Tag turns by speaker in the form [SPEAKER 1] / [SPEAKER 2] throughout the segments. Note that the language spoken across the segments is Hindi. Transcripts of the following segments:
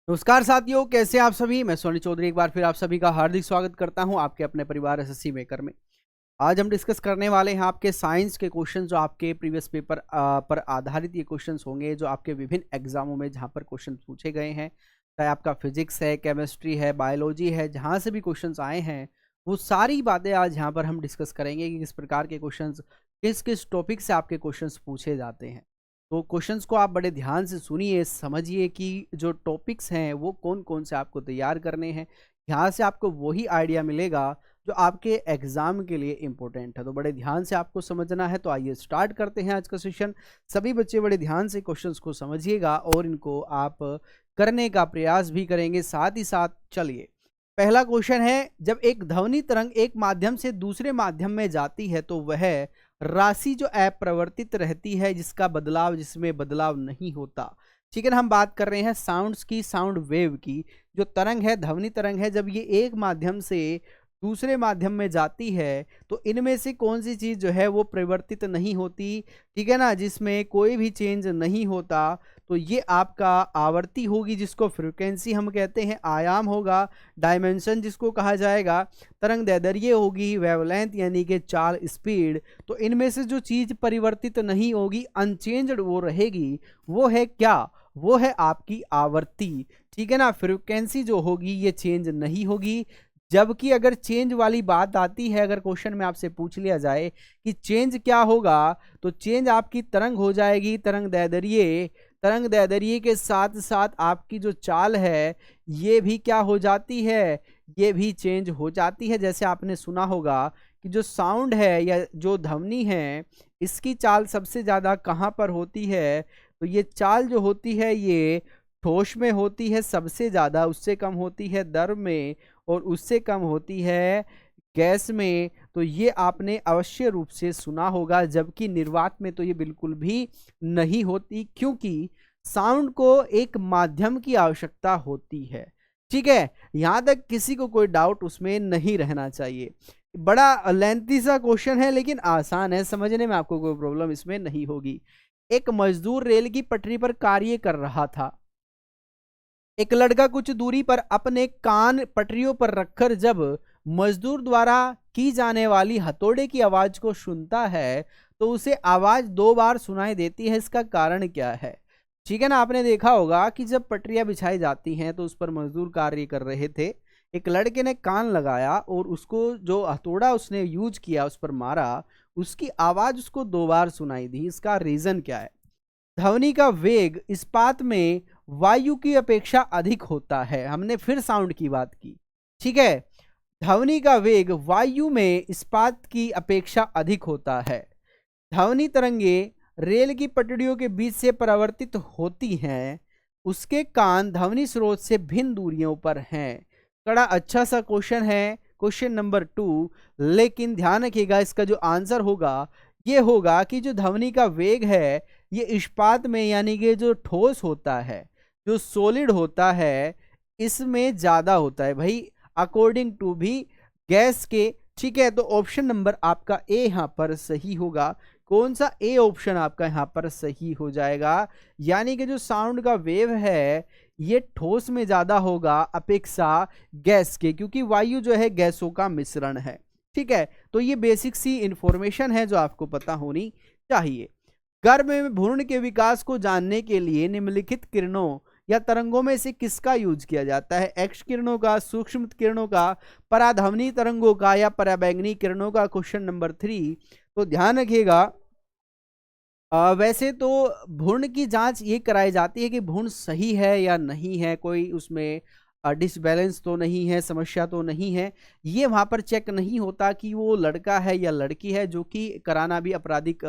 [SPEAKER 1] नमस्कार साथियों, कैसे आप सभी। मैं सोनी चौधरी एक बार फिर आप सभी का हार्दिक स्वागत करता हूं आपके अपने परिवार एसएससी मेकर में। आज हम डिस्कस करने वाले हैं आपके साइंस के क्वेश्चन जो आपके प्रीवियस पेपर पर आधारित ये क्वेश्चंस होंगे जो आपके विभिन्न एग्जामों में जहां पर क्वेश्चन पूछे गए हैं, चाहे आपका फिजिक्स है, केमिस्ट्री है, बायोलॉजी है, जहां से भी क्वेश्चंस आए हैं वो सारी बातें आज यहाँ पर हम डिस्कस करेंगे कि किस प्रकार के क्वेश्चन किस किस टॉपिक से आपके क्वेश्चन पूछे जाते हैं। तो क्वेश्चंस को आप बड़े ध्यान से सुनिए, समझिए कि जो टॉपिक्स हैं वो कौन कौन से आपको तैयार करने हैं। यहाँ से आपको वही आइडिया मिलेगा जो आपके एग्जाम के लिए इम्पोर्टेंट है। तो बड़े ध्यान से आपको समझना है। तो आइए स्टार्ट करते हैं आज का सेशन। सभी बच्चे बड़े ध्यान से क्वेश्चंस को समझिएगा और इनको आप करने का प्रयास भी करेंगे साथ ही साथ। चलिए, पहला क्वेश्चन है, जब एक ध्वनि तरंग एक माध्यम से दूसरे माध्यम में जाती है तो वह राशि जो अपरिवर्तित रहती है जिसमें बदलाव नहीं होता। ठीक है ना, हम बात कर रहे हैं साउंड्स की, साउंड वेव की। जो तरंग है, ध्वनि तरंग है, जब ये एक माध्यम से दूसरे माध्यम में जाती है तो इनमें से कौन सी चीज जो है वो परिवर्तित नहीं होती। ठीक है ना, जिसमें कोई भी चेंज नहीं होता। तो ये आपका आवर्ती होगी जिसको फ्रीक्वेंसी हम कहते हैं, आयाम होगा डायमेंशन जिसको कहा जाएगा, तरंग दैर्ध्य होगी, वेवलेंथ यानी कि चाल, स्पीड। तो इनमें से जो चीज परिवर्तित नहीं होगी, अनचेंज्ड वो रहेगी, वो है क्या? वो है आपकी आवर्ती। ठीक है ना, फ्रीक्वेंसी जो होगी ये चेंज नहीं होगी। जबकि अगर चेंज वाली बात आती है, अगर क्वेश्चन में आपसे पूछ लिया जाए कि चेंज क्या होगा, तो चेंज आपकी तरंग हो जाएगी, तरंग दैर्ध्य के साथ साथ आपकी जो चाल है ये भी क्या हो जाती है, ये भी चेंज हो जाती है। जैसे आपने सुना होगा कि जो साउंड है या जो ध्वनि है इसकी चाल सबसे ज्यादा कहाँ पर होती है, तो ये चाल जो होती है ये ठोस में होती है सबसे ज्यादा, उससे कम होती है द्रव में और उससे कम होती है गैस में। तो ये आपने अवश्य रूप से सुना होगा। जबकि निर्वात में तो ये बिल्कुल भी नहीं होती, क्योंकि साउंड को एक माध्यम की आवश्यकता होती है। ठीक है, यहां तक किसी को कोई डाउट उसमें नहीं रहना चाहिए। बड़ा लेंथी सा क्वेश्चन है लेकिन आसान है, समझने में आपको कोई प्रॉब्लम इसमें नहीं होगी। एक मजदूर रेल की पटरी पर कार्य कर रहा था। एक लड़का कुछ दूरी पर अपने कान पटरियों पर रखकर जब मजदूर द्वारा की जाने वाली हथौड़े की आवाज को सुनता है तो उसे आवाज 2 बार सुनाई देती है। इसका कारण क्या है? ठीक है ना, आपने देखा होगा कि जब पटरियां बिछाई जाती हैं तो उस पर मजदूर कार्य कर रहे थे। एक लड़के ने कान लगाया और उसको जो हथौड़ा उसने यूज किया उस पर मारा, उसकी आवाज उसको 2 बार सुनाई दी। इसका रीजन क्या है? ध्वनि का वेग इस्पात में वायु की अपेक्षा अधिक होता है। हमने फिर साउंड की बात की। ठीक है, ध्वनि का वेग वायु में इस्पात की अपेक्षा अधिक होता है। ध्वनि तरंगे रेल की पटरियों के बीच से परावर्तित होती हैं। उसके कान ध्वनि स्रोत से भिन्न दूरियों पर हैं। बड़ा अच्छा सा क्वेश्चन है, क्वेश्चन नंबर 2। लेकिन ध्यान रखिएगा, इसका जो आंसर होगा ये होगा कि जो ध्वनि का वेग है ये इस्पात में यानी कि जो ठोस होता है, जो सॉलिड होता है, इसमें ज्यादा होता है भाई, अकॉर्डिंग टू भी गैस के। ठीक है, तो ऑप्शन नंबर आपका ए यहां पर सही होगा। कौन सा? ए ऑप्शन आपका यहां पर सही हो जाएगा। यानी कि जो साउंड का वेव है ये ठोस में ज्यादा होगा अपेक्षा गैस के, क्योंकि वायु जो है गैसों का मिश्रण है। ठीक है, तो ये बेसिक सी इंफॉर्मेशन है जो आपको पता होनी चाहिए। गर्भ में भ्रूण के विकास को जानने के लिए निम्नलिखित किरणों या तरंगों में से किसका यूज किया जाता है? एक्स किरणों का, सूक्ष्म किरणों का, पराध्वनि तरंगों का या पराबैंगनी किरणों का? Question number 3। तो ध्यान रखिएगा, वैसे तो भ्रूण की जांच ये कराई जाती है कि भ्रूण सही है या नहीं है, कोई उसमें डिसबैलेंस तो नहीं है, समस्या तो नहीं है। ये वहां पर चेक नहीं होता कि वो लड़का है या लड़की है, जो कि कराना भी आपराधिक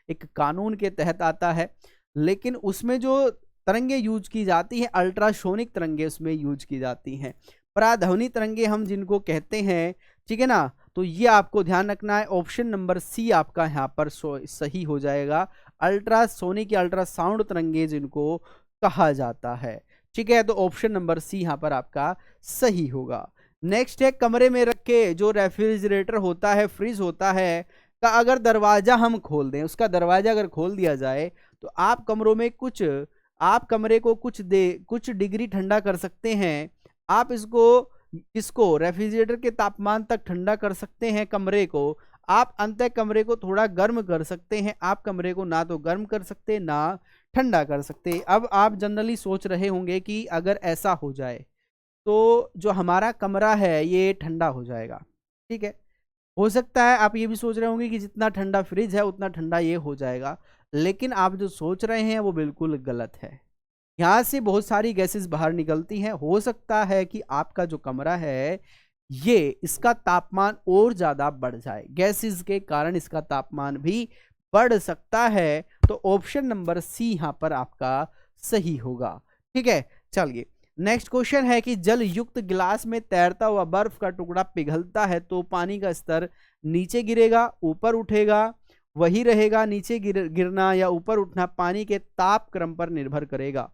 [SPEAKER 1] एक कानून के तहत आता है। लेकिन उसमें जो तरंगे यूज की जाती हैं, अल्ट्रासोनिक तरंगे उसमें यूज की जाती हैं। पराध्वनि तरंगे हम जिनको कहते हैं, ठीक है ना, तो ये आपको ध्यान रखना है। ऑप्शन नंबर सी आपका यहाँ पर सही हो जाएगा। अल्ट्रासोनिक या अल्ट्रासाउंड तरंगे जिनको कहा जाता है। ठीक है, तो ऑप्शन नंबर सी यहां पर आपका सही होगा। नेक्स्ट है, कमरे में रखे जो रेफ्रिजरेटर होता है, फ्रिज होता है, का अगर दरवाजा हम खोल दें, उसका दरवाजा अगर खोल दिया जाए तो आप कमरों में कुछ आप कमरे को कुछ डिग्री ठंडा कर सकते हैं। आप इसको रेफ्रिजरेटर के तापमान तक ठंडा कर सकते हैं कमरे को। आप अंततः कमरे को थोड़ा गर्म कर सकते हैं। आप कमरे को ना तो गर्म कर सकते ना ठंडा कर सकते। अब आप जनरली सोच रहे होंगे कि अगर ऐसा हो जाए तो जो हमारा कमरा है ये ठंडा हो जाएगा। ठीक है, हो सकता है आप ये भी सोच रहे होंगे कि जितना ठंडा फ्रिज है उतना ठंडा ये हो जाएगा, लेकिन आप जो सोच रहे हैं वो बिल्कुल गलत है। यहाँ से बहुत सारी गैसेस बाहर निकलती हैं। हो सकता है कि आपका जो कमरा है ये इसका तापमान और ज्यादा बढ़ जाए, गैसेस के कारण इसका तापमान भी बढ़ सकता है। तो ऑप्शन नंबर सी यहाँ पर आपका सही होगा। ठीक है, चलिए नेक्स्ट क्वेश्चन है कि जल युक्त गिलास में तैरता हुआ बर्फ का टुकड़ा पिघलता है तो पानी का स्तर नीचे गिरेगा, ऊपर उठेगा, वही रहेगा। नीचे गिरना या ऊपर उठना पानी के ताप क्रम पर निर्भर करेगा।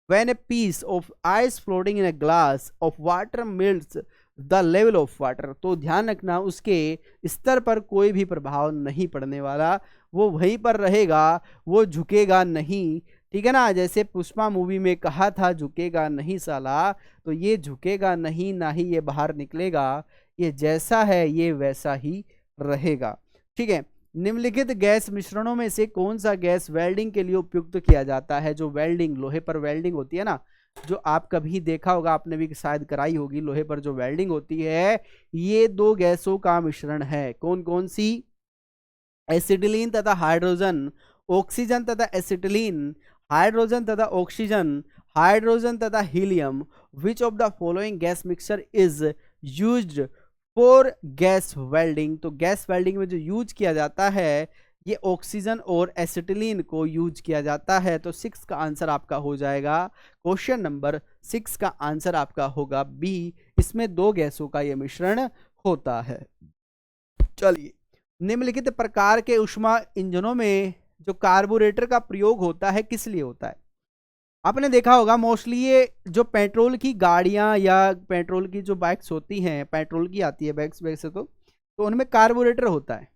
[SPEAKER 1] When a piece of ice floating in a glass of water melts the level of water, तो ध्यान रखना उसके स्तर पर कोई भी प्रभाव नहीं पड़ने वाला, वो वहीं पर रहेगा, वो झुकेगा नहीं। ठीक है ना, जैसे पुष्पा मूवी में कहा था झुकेगा नहीं साला, तो ये झुकेगा नहीं, ना ही ये बाहर निकलेगा, ये जैसा है ये वैसा ही रहेगा। ठीक है, निम्नलिखित गैस मिश्रणों में से कौन सा गैस वेल्डिंग के लिए उपयुक्त किया जाता है? जो वेल्डिंग, लोहे पर वेल्डिंग होती है ना, जो आप कभी देखा होगा, आपने भी शायद कराई होगी, लोहे पर जो वेल्डिंग होती है, ये दो गैसों का मिश्रण है। कौन कौन सी? एसिटिलीन तथा हाइड्रोजन, ऑक्सीजन तथा एसिटिलीन, हाइड्रोजन तथा ऑक्सीजन, हाइड्रोजन तथा helium. Which of the following gas mixture is used for gas welding? तो गैस वेल्डिंग में जो यूज किया जाता है ये ऑक्सीजन और एसिटिलीन को यूज किया जाता है। तो 6 का आंसर आपका हो जाएगा, क्वेश्चन नंबर 6 का आंसर आपका होगा बी। इसमें दो गैसों का ये मिश्रण होता है। चलिए, निम्नलिखित प्रकार के ऊष्मा इंजनों में जो कार्बोरेटर का प्रयोग होता है किस लिए होता है? आपने देखा होगा मोस्टली ये जो पेट्रोल की गाड़ियां या पेट्रोल की जो बाइक्स होती हैं, पेट्रोल की आती है बाइक्स वैसे तो उनमें कार्बोरेटर होता है।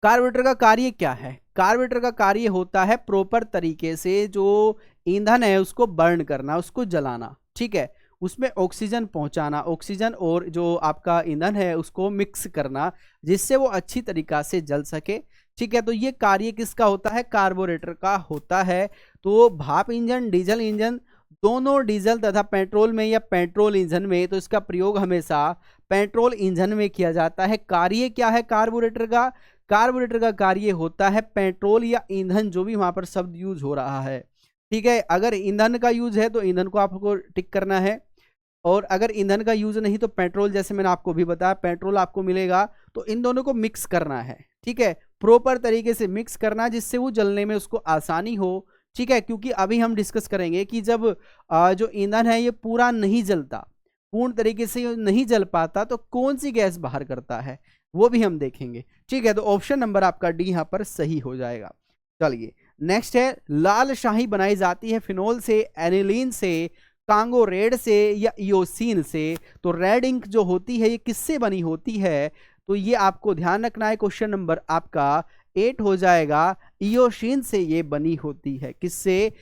[SPEAKER 1] कार्बोरेटर का कार्य क्या है? कार्बोरेटर का कार्य होता है प्रॉपर तरीके से जो ईंधन है उसको बर्न करना, उसको जलाना। ठीक है, उसमें ऑक्सीजन पहुंचाना, ऑक्सीजन और जो आपका ईंधन है उसको मिक्स करना, जिससे वो अच्छी तरीका से जल सके। ठीक है, तो ये कार्य किसका होता है? कार्बोरेटर का होता है। तो भाप इंजन, डीजल इंजन, दोनों डीजल तथा पेट्रोल में या पेट्रोल इंजन में, तो इसका प्रयोग हमेशा पेट्रोल इंजन में किया जाता है। कार्य क्या है कार्बोरेटर का? कार्बोरेटर का कार्य होता है पेट्रोल या ईंधन, जो भी वहां पर शब्द यूज हो रहा है। ठीक है, अगर ईंधन का यूज है तो ईंधन को आपको टिक करना है, और अगर ईंधन का यूज नहीं तो पेट्रोल, जैसे मैंने आपको भी बताया पेट्रोल आपको मिलेगा, तो इन दोनों को मिक्स करना है। ठीक है, प्रॉपर तरीके से मिक्स करना जिससे वो जलने में उसको आसानी हो। ठीक है, क्योंकि अभी हम डिस्कस करेंगे कि जब जो ईंधन है ये पूरा नहीं जलता, पूर्ण तरीके से नहीं जल पाता, तो कौन सी गैस बाहर करता है वो भी हम देखेंगे। ठीक है, तो ऑप्शन नंबर आपका डी यहाँ पर सही हो जाएगा। चलिए नेक्स्ट है, लाल शाही बनाई जाती है फिनोल से, एनिलीन से, कांगो रेड से या इयोसिन से? तो रेड इंक जो होती है ये किससे बनी होती है? तो ये आपको ध्यान रखना है, क्वेश्चन नंबर आपका 8 हो जाएगा। इयोसिन से ये बनी होती है। किससे?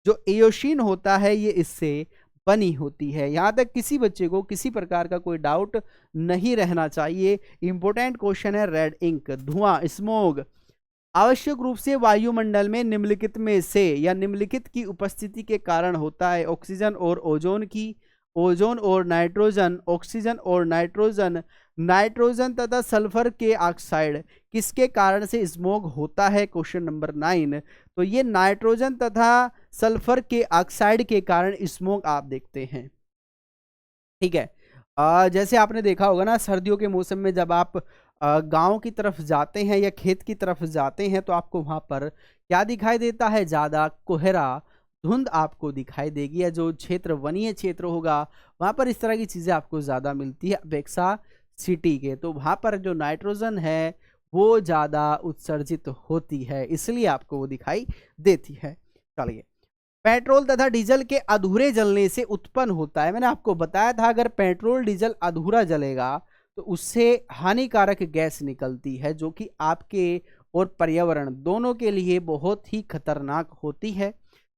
[SPEAKER 1] जो इयोसिन होता है ये इससे बनी होती है। यहां तक किसी बच्चे को किसी प्रकार का कोई डाउट नहीं रहना चाहिए। इंपॉर्टेंट क्वेश्चन है रेड इंक। धुआं, स्मोग आवश्यक रूप से वायुमंडल में निम्नलिखित में से या निम्नलिखित की उपस्थिति के कारण होता है? ऑक्सीजन और ओजोन की, ओजोन और नाइट्रोजन, ऑक्सीजन और नाइट्रोजन, नाइट्रोजन तथा सल्फर के ऑक्साइड। किसके कारण से स्मोग होता है? Question number 9। तो ये नाइट्रोजन तथा सल्फर के ऑक्साइड के कारण स्मोग आप देखते हैं। ठीक है, जैसे आपने देखा होगा ना, सर्दियों के मौसम में जब आप गांव की तरफ जाते हैं या खेत की तरफ जाते हैं तो आपको वहां पर क्या दिखाई देता है? ज़्यादा कोहरा, धुंध आपको दिखाई देगी। या जो क्षेत्र वनीय क्षेत्र होगा वहां पर इस तरह की चीज़ें आपको ज़्यादा मिलती है अपेक्षा सिटी के। तो वहां पर जो नाइट्रोजन है वो ज़्यादा उत्सर्जित होती है, इसलिए आपको वो दिखाई देती है। चलिए, पेट्रोल तथा डीजल के अधूरे जलने से उत्पन्न होता है, मैंने आपको बताया था अगर पेट्रोल डीजल अधूरा जलेगा तो उससे हानिकारक गैस निकलती है, जो कि आपके और पर्यावरण दोनों के लिए बहुत ही खतरनाक होती है।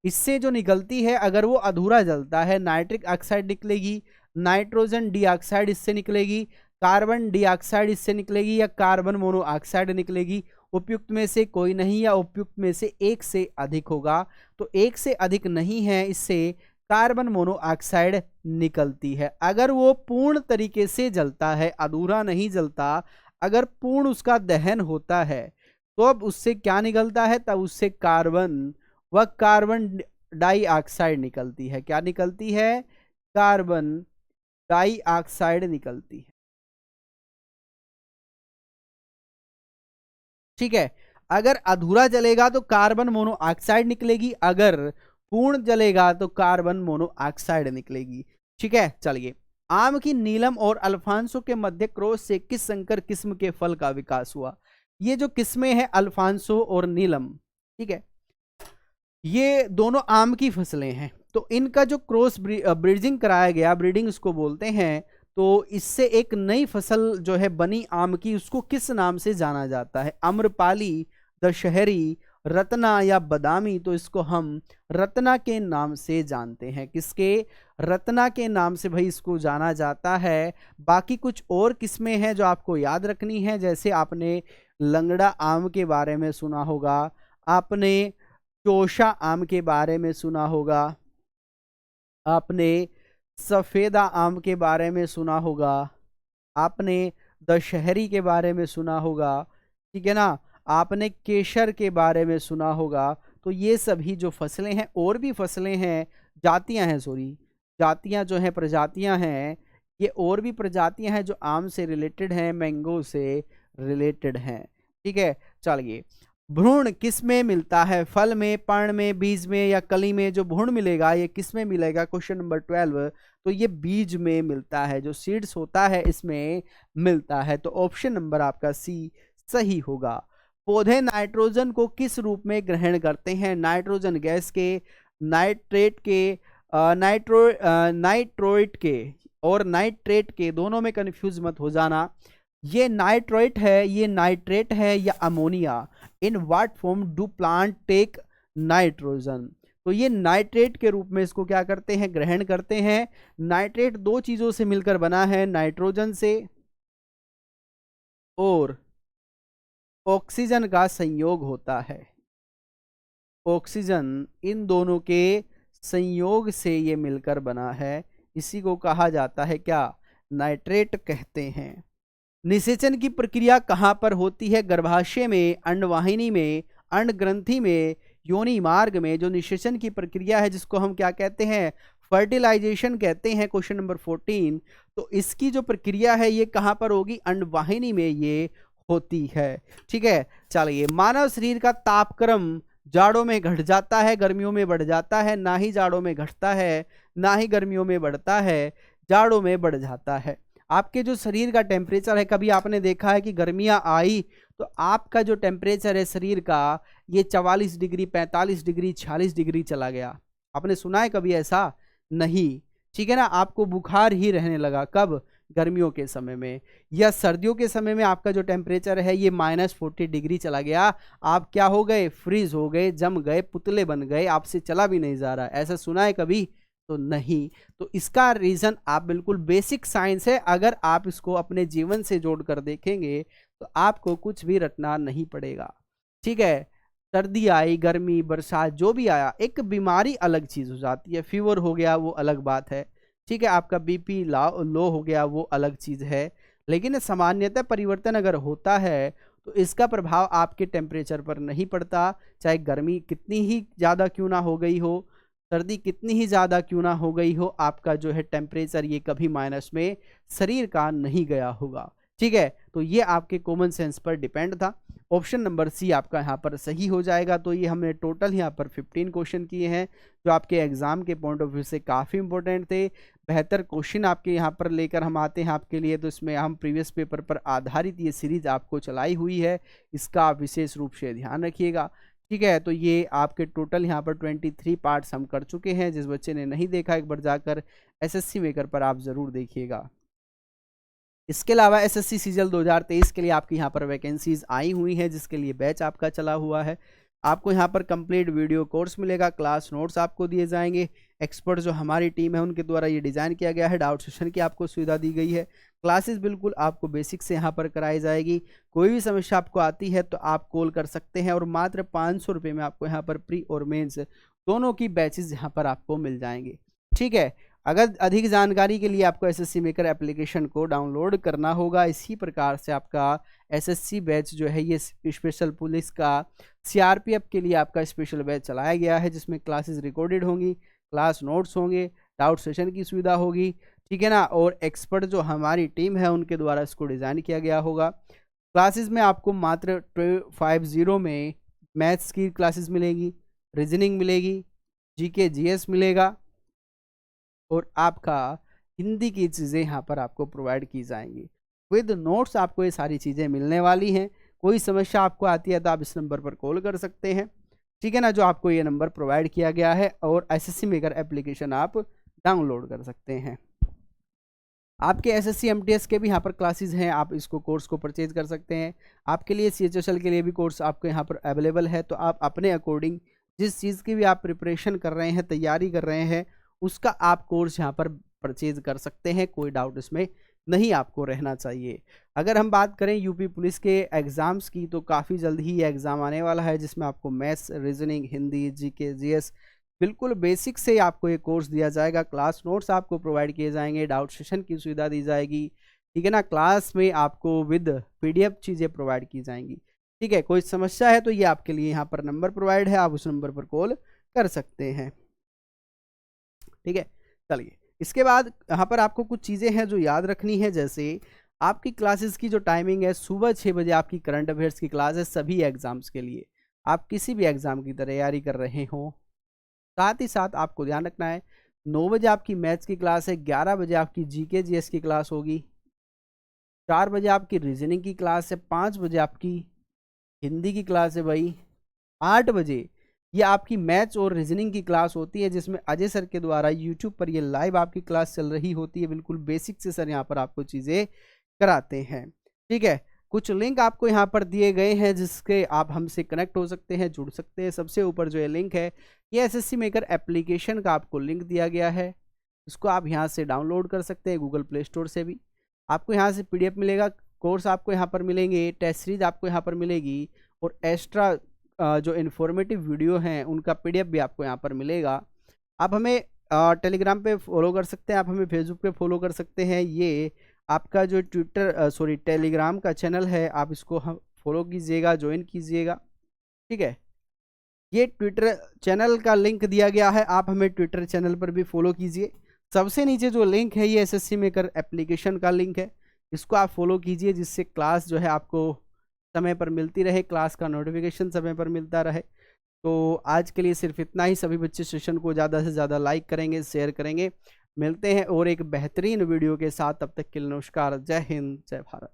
[SPEAKER 1] इससे जो निकलती है, अगर वो अधूरा जलता है, नाइट्रिक ऑक्साइड निकलेगी, नाइट्रोजन डाइऑक्साइड इससे निकलेगी, कार्बन डाइऑक्साइड इससे निकलेगी, या कार्बन मोनोऑक्साइड निकलेगी। उपयुक्त में से कोई नहीं, या उपयुक्त में से एक से अधिक होगा। तो एक से अधिक नहीं है, इससे कार्बन मोनोऑक्साइड निकलती है। अगर वो पूर्ण तरीके से जलता है, अधूरा नहीं जलता, अगर पूर्ण उसका दहन होता है, तो अब उससे क्या निकलता है, तब उससे कार्बन व कार्बन डाइऑक्साइड निकलती है। क्या निकलती है? कार्बन डाइऑक्साइड निकलती है। ठीक है, अगर अधूरा जलेगा तो कार्बन मोनोऑक्साइड निकलेगी, अगर पूर्ण जलेगा तो कार्बन मोनोऑक्साइड निकलेगी। ठीक है, चलिए। आम की नीलम और अल्फांसो के मध्य क्रॉस से किस संकर किस्म के फल का विकास हुआ? ये जो किस्में हैं अल्फांसो और नीलम, ठीक है, ये दोनों आम की फसलें हैं। तो इनका जो क्रॉस ब्रीडिंग कराया गया, ब्रीडिंग इसको बोलते हैं, तो इससे एक नई फसल जो है बनी आम की, उसको किस नाम से जाना जाता है? आम्रपाली, दशहरी, रत्ना या बादामी? तो इसको हम रत्ना के नाम से जानते हैं। किसके? रत्ना के नाम से भाई इसको जाना जाता है। बाकी कुछ और किस्में हैं जो आपको याद रखनी है, जैसे आपने लंगड़ा आम के बारे में सुना होगा, आपने चोषा आम के बारे में सुना होगा, आपने सफेदा आम के बारे में सुना होगा, आपने दशहरी के बारे में सुना होगा, ठीक है ना, आपने केसर के बारे में सुना होगा। तो ये सभी जो फसलें हैं, और भी फसलें हैं, जातियां हैं, सॉरी, जातियां जो हैं, प्रजातियां हैं, ये और भी प्रजातियां हैं जो आम से रिलेटेड हैं, मैंगो से रिलेटेड हैं। ठीक है, चलिए। भ्रूण किस में मिलता है? फल में, पर्ण में, बीज में या कली में? जो भ्रूण मिलेगा ये किस में मिलेगा? Question number 12। तो ये बीज में मिलता है, जो सीड्स होता है इसमें मिलता है। तो ऑप्शन नंबर आपका सी सही होगा। पौधे नाइट्रोजन को किस रूप में ग्रहण करते हैं? नाइट्रोजन गैस के, नाइट्रेट के, नाइट्रोइट के और नाइट्रेट के, दोनों में कंफ्यूज मत हो जाना। ये नाइट्रोइट है, ये नाइट्रेट है, या ammonia? In what form do plant take nitrogen? तो ये नाइट्रेट के रूप में इसको क्या करते हैं? ग्रहण करते हैं। नाइट्रेट दो चीजों से मिलकर बना है, नाइट्रोजन से और ऑक्सीजन का संयोग होता है। ऑक्सीजन, इन दोनों के संयोग से ये मिलकर बना है। इसी को कहा जाता है क्या? नाइट्रेट कहते हैं। निषेचन की प्रक्रिया कहाँ पर होती है? गर्भाशय में, अंडवाहिनी में, अंड ग्रंथि में, योनि मार्ग में? जो निषेचन की प्रक्रिया है, जिसको हम क्या कहते हैं? फर्टिलाइजेशन कहते हैं। Question number 14। तो इसकी जो प्रक्रिया है ये कहाँ पर होगी? अंडवाहिनी में ये होती है। ठीक है, चलिए। मानव शरीर का तापक्रम जाड़ों में घट जाता है, गर्मियों में बढ़ जाता है? ना ही जाड़ों में घटता है, ना ही गर्मियों में बढ़ता है, जाड़ों में बढ़ जाता है। आपके जो शरीर का टेम्परेचर है, कभी आपने देखा है कि गर्मियां आई तो आपका जो टेम्परेचर है शरीर का, ये 44 डिग्री, 45 डिग्री, 46 डिग्री चला गया? आपने सुना है कभी ऐसा? नहीं। ठीक है ना, आपको बुखार ही रहने लगा। कब? गर्मियों के समय में। या सर्दियों के समय में आपका जो टेम्परेचर है ये -40 डिग्री चला गया, आप क्या हो गए? फ्रीज हो गए, जम गए, पुतले बन गए, आपसे चला भी नहीं जा रहा। ऐसा सुना है कभी? तो नहीं। तो इसका रीजन आप बिल्कुल बेसिक साइंस है, अगर आप इसको अपने जीवन से जोड़कर देखेंगे तो आपको कुछ भी रटना नहीं पड़ेगा। ठीक है, सर्दी आई, गर्मी, बरसात, जो भी आया, एक बीमारी अलग चीज हो जाती है। फीवर हो गया वो अलग बात है, ठीक है, आपका बीपी लो हो गया वो अलग चीज है, लेकिन सामान्यतः परिवर्तन अगर होता है तो इसका प्रभाव आपके टेम्परेचर पर नहीं पड़ता। चाहे गर्मी कितनी ही ज़्यादा क्यों ना हो गई हो, सर्दी कितनी ही ज़्यादा क्यों ना हो गई हो, आपका जो है टेम्परेचर ये कभी माइनस में शरीर का नहीं गया होगा। ठीक है, तो ये आपके कॉमन सेंस पर डिपेंड था। ऑप्शन नंबर सी आपका यहाँ पर सही हो जाएगा। तो ये हमने टोटल यहाँ पर 15 क्वेश्चन किए हैं जो आपके एग्जाम के पॉइंट ऑफ व्यू से काफ़ी इंपॉर्टेंट थे। बेहतर क्वेश्चन आपके यहाँ पर लेकर हम आते हैं आपके लिए। तो इसमें हम प्रीवियस पेपर पर आधारित ये सीरीज आपको चलाई हुई है, इसका आप विशेष रूप से ध्यान रखिएगा। ठीक है, तो ये आपके टोटल यहाँ पर 23 पार्ट्स हम कर चुके हैं। जिस बच्चे ने नहीं देखा एक बार जाकर एसएससी मेकर पर आप ज़रूर देखिएगा। इसके अलावा एसएससी सीजल 2023 के लिए आपके यहाँ पर वैकेंसीज आई हुई हैं, जिसके लिए बैच आपका चला हुआ है। आपको यहाँ पर कंप्लीट वीडियो कोर्स मिलेगा, क्लास नोट्स आपको दिए जाएंगे, एक्सपर्ट जो हमारी टीम है उनके द्वारा ये डिज़ाइन किया गया है, डाउट सेशन की आपको सुविधा दी गई है, क्लासेस बिल्कुल आपको बेसिक से यहाँ पर कराई जाएगी। कोई भी समस्या आपको आती है तो आप कॉल कर सकते हैं और मात्र 500 रुपये में आपको यहाँ पर प्री और मेंस दोनों की बैचेज यहाँ पर आपको मिल जाएंगे। ठीक है, अगर अधिक जानकारी के लिए आपको एसएससी मेकर एप्लीकेशन को डाउनलोड करना होगा। इसी प्रकार से आपका एसएससी बैच जो है ये स्पेशल पुलिस का सीआरपीएफ के लिए आपका स्पेशल बैच चलाया गया है, जिसमें क्लासेस रिकॉर्डेड होंगी, क्लास नोट्स होंगे, डाउट सेशन की सुविधा होगी, ठीक है ना, और एक्सपर्ट जो हमारी टीम है उनके द्वारा इसको डिज़ाइन किया गया होगा। क्लासेस में आपको मात्र 250 में मैथ्स की क्लासेस मिलेगी, रीजनिंग मिलेगी, जीके जीएस मिलेगा और आपका हिंदी की चीज़ें यहाँ पर आपको प्रोवाइड की जाएंगी। विद नोट्स आपको ये सारी चीज़ें मिलने वाली हैं। कोई समस्या आपको आती है तो आप इस नंबर पर कॉल कर सकते हैं, ठीक है ना, जो आपको ये नंबर प्रोवाइड किया गया है, और एसएससी मेकर एप्लीकेशन आप डाउनलोड कर सकते हैं। आपके एसएससी एमटीएस के भी यहाँ पर क्लासेस हैं, आप इसको कोर्स को परचेज कर सकते हैं। आपके लिए सीएचएसएल के लिए भी कोर्स आपको यहाँ पर अवेलेबल है, तो आप अपने अकॉर्डिंग जिस चीज़ की भी आप प्रिपरेशन कर रहे हैं, तैयारी कर रहे हैं, उसका आप कोर्स यहाँ पर परचेज कर सकते हैं। कोई डाउट इसमें नहीं आपको रहना चाहिए। अगर हम बात करें यूपी पुलिस के एग्ज़ाम्स की, तो काफ़ी जल्द ही ये एग्ज़ाम आने वाला है, जिसमें आपको maths, reasoning, Hindi, GK GS बिल्कुल बेसिक से आपको ये कोर्स दिया जाएगा। क्लास नोट्स आपको प्रोवाइड किए जाएंगे, डाउट सेशन की सुविधा दी जाएगी, ठीक है ना, क्लास में आपको विद पीडीएफ चीज़ें प्रोवाइड की जाएंगी। ठीक है, कोई समस्या है तो ये आपके लिए यहाँ पर नंबर प्रोवाइड है, आप उस नंबर पर कॉल कर सकते हैं। ठीक है, चलिए इसके बाद यहाँ पर आपको कुछ चीज़ें हैं जो याद रखनी है। जैसे आपकी क्लासेस की जो टाइमिंग है, सुबह 6 बजे आपकी करंट अफेयर्स की क्लास है सभी एग्ज़ाम्स के लिए। आप किसी भी एग्ज़ाम की तैयारी कर रहे हो, साथ ही साथ आपको ध्यान रखना है 9 बजे आपकी मैथ्स की क्लास है, 11 बजे आपकी जीके जीएस की क्लास होगी, 4 बजे आपकी रीजनिंग की क्लास है, 5 बजे आपकी हिंदी की क्लास है भाई, 8 बजे ये आपकी मैथ्स और रीजनिंग की क्लास होती है, जिसमें अजय सर के द्वारा यूट्यूब पर ये लाइव आपकी क्लास चल रही होती है। बिल्कुल बेसिक से सर यहाँ पर आपको चीज़ें कराते हैं। ठीक है, कुछ लिंक आपको यहाँ पर दिए गए हैं जिसके आप हमसे कनेक्ट हो सकते हैं, जुड़ सकते हैं। सबसे ऊपर जो ये लिंक है, ये एसएससी मेकर एप्लीकेशन का आपको लिंक दिया गया है, इसको आप यहाँ से डाउनलोड कर सकते हैं गूगल प्ले स्टोर से भी। आपको यहाँ से पीडीएफ मिलेगा, कोर्स आपको यहाँ पर मिलेंगे, टेस्ट सीरीज आपको यहाँ पर मिलेगी, और एक्स्ट्रा जो इन्फॉर्मेटिव वीडियो हैं उनका पीडीएफ भी आपको यहाँ पर मिलेगा। आप हमें टेलीग्राम पे फॉलो कर सकते हैं, आप हमें फेसबुक पे फॉलो कर सकते हैं। ये आपका जो टेलीग्राम का चैनल है, आप इसको फॉलो कीजिएगा, ज्वाइन कीजिएगा। ठीक है, ये ट्विटर चैनल का लिंक दिया गया है, आप हमें ट्विटर चैनल पर भी फॉलो कीजिए। सबसे नीचे जो लिंक है ये एसएससी मेकर एप्लीकेशन का लिंक है, इसको आप फॉलो कीजिए, जिससे क्लास जो है आपको समय पर मिलती रहे, क्लास का नोटिफिकेशन समय पर मिलता रहे। तो आज के लिए सिर्फ इतना ही। सभी बच्चे सेशन को ज़्यादा से ज़्यादा लाइक करेंगे, शेयर करेंगे। मिलते हैं और एक बेहतरीन वीडियो के साथ, तब तक के लिए नमस्कार, जय हिंद, जय भारत।